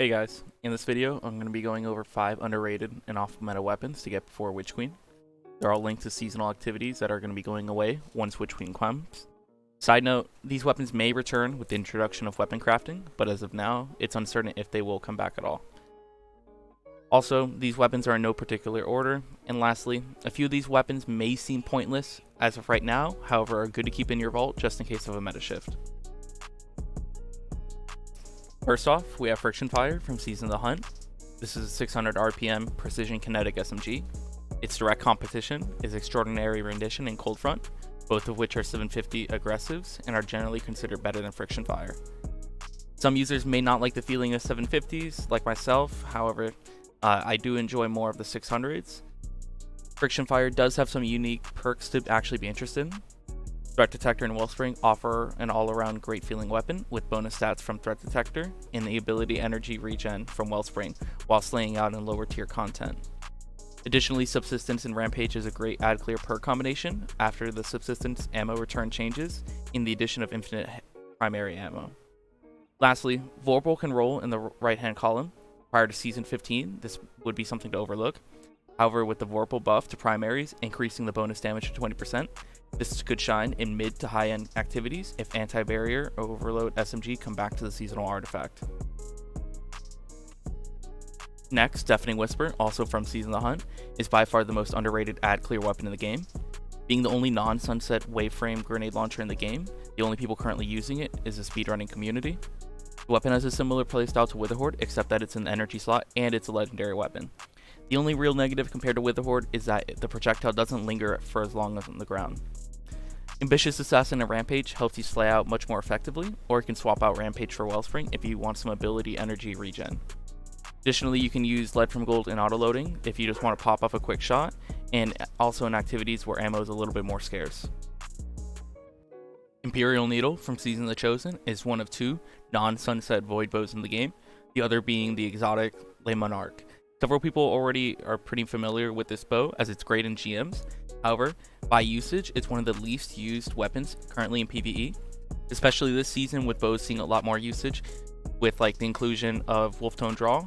Hey guys, in this video I'm going to be going over 5 underrated and off-meta weapons to get before Witch Queen. They're all linked to seasonal activities that are going to be going away once Witch Queen comes. Side note, these weapons may return with the introduction of weapon crafting, but as of now, it's uncertain if they will come back at all. Also, these weapons are in no particular order, and lastly, a few of these weapons may seem pointless as of right now, however are good to keep in your vault just in case of a meta shift. First off, we have Friction Fire from Season of the Hunt. This is a 600 RPM precision kinetic SMG. Its direct competition is Extraordinary Rendition and Cold Front, both of which are 750 aggressives and are generally considered better than Friction Fire. Some users may not like the feeling of 750s, like myself, however, I do enjoy more of the 600s. Friction Fire does have some unique perks to actually be interested in. Threat Detector and Wellspring offer an all-around great feeling weapon with bonus stats from Threat Detector and the ability energy regen from Wellspring while slaying out in lower tier content. Additionally, Subsistence and Rampage is a great add clear perk combination after the Subsistence ammo return changes in the addition of infinite primary ammo. Lastly, Vorpal can roll in the right hand column. Prior to Season 15, this would be something to overlook. However, with the Vorpal buff to primaries, increasing the bonus damage to 20%, this could shine in mid to high end activities if Anti-Barrier or Overload SMG come back to the seasonal artifact. Next, Deafening Whisper, also from Season of the Hunt, is by far the most underrated add clear weapon in the game. Being the only non-sunset waveframe grenade launcher in the game, the only people currently using it is the speedrunning community. The weapon has a similar playstyle to Witherhoard, except that it's an energy slot and it's a legendary weapon. The only real negative compared to Witherhoard is that the projectile doesn't linger for as long as on the ground. Ambitious Assassin and Rampage helps you slay out much more effectively, or you can swap out Rampage for Wellspring if you want some ability energy regen. Additionally, you can use Lead from Gold in autoloading if you just want to pop off a quick shot, and also in activities where ammo is a little bit more scarce. Imperial Needle from Season of the Chosen is one of 2 non-sunset void bows in the game, the other being the exotic Le Monarch. Several people already are pretty familiar with this bow as it's great in GMs. However, by usage, it's one of the least used weapons currently in PvE, especially this season with bows seeing a lot more usage with like the inclusion of Wolftone Draw.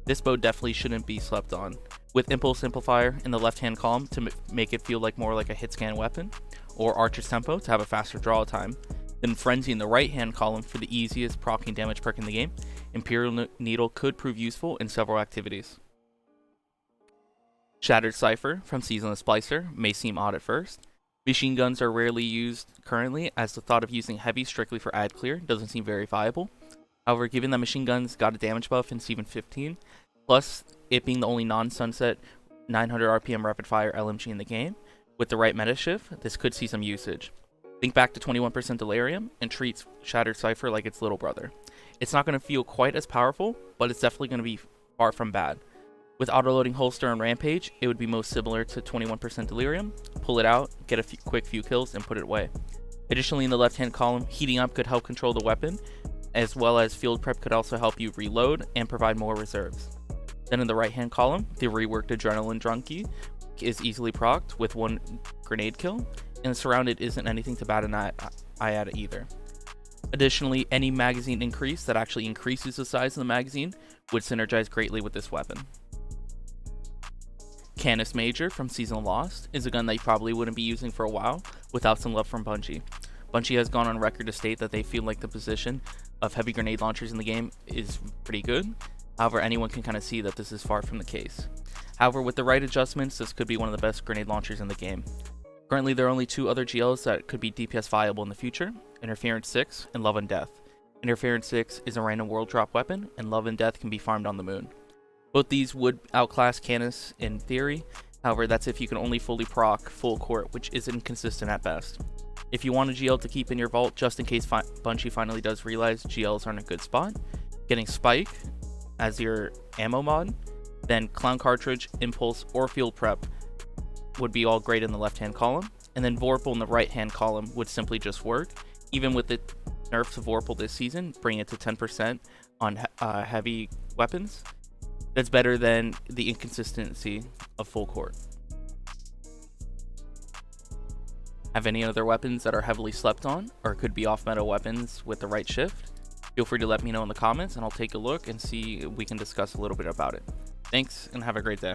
This bow definitely shouldn't be slept on. With Impulse Amplifier in the left hand column to make it feel like more like a hit scan weapon, or Archer's Tempo to have a faster draw time, then Frenzy in the right hand column for the easiest proccing damage perk in the game, Imperial Needle could prove useful in several activities. Shatter Cipher from Season of the Splicer may seem odd at first. Machine guns are rarely used currently, as the thought of using heavy strictly for ad clear doesn't seem very viable. However, given that machine guns got a damage buff in Season 15, plus it being the only non-sunset 900 RPM rapid fire LMG in the game, with the right meta shift, this could see some usage. Think back to 21% Delirium and treat Shatter Cipher like its little brother. It's not going to feel quite as powerful, but it's definitely going to be far from bad. With autoloading Holster and Rampage, it would be most similar to 21% Delirium. Pull it out, get a quick few kills, and put it away. Additionally, in the left-hand column, heating up could help control the weapon, as well as field prep could also help you reload and provide more reserves. Then in the right-hand column, the reworked Adrenaline Drunkie is easily procced with 1 grenade kill, and Surrounded isn't anything to bat an eye at either. Additionally, any magazine increase that actually increases the size of the magazine would synergize greatly with this weapon. Canis Major from Season of Lost is a gun that you probably wouldn't be using for a while without some love from Bungie. Bungie has gone on record to state that they feel like the position of heavy grenade launchers in the game is pretty good. However, anyone can kind of see that this is far from the case. However, with the right adjustments, this could be one of the best grenade launchers in the game. Currently, there are only 2 other GLs that could be DPS viable in the future, Interference 6 and Love and Death. Interference 6 is a random world drop weapon, and Love and Death can be farmed on the moon. Both these would outclass Canis in theory, however that's if you can only fully proc full court, which is inconsistent at best. If you want a GL to keep in your vault just in case Bungie finally does realize GLs are in a good spot, getting Spike as your ammo mod, then Clown Cartridge, Impulse, or Field Prep would be all great in the left hand column, and then Vorpal in the right hand column would simply just work. Even with the nerf to Vorpal this season, bring it to 10% on heavy weapons. That's better than the inconsistency of full court. Have any other weapons that are heavily slept on or could be off meta weapons with the right shift? Feel free to let me know in the comments and I'll take a look and see if we can discuss a little bit about it. Thanks and have a great day.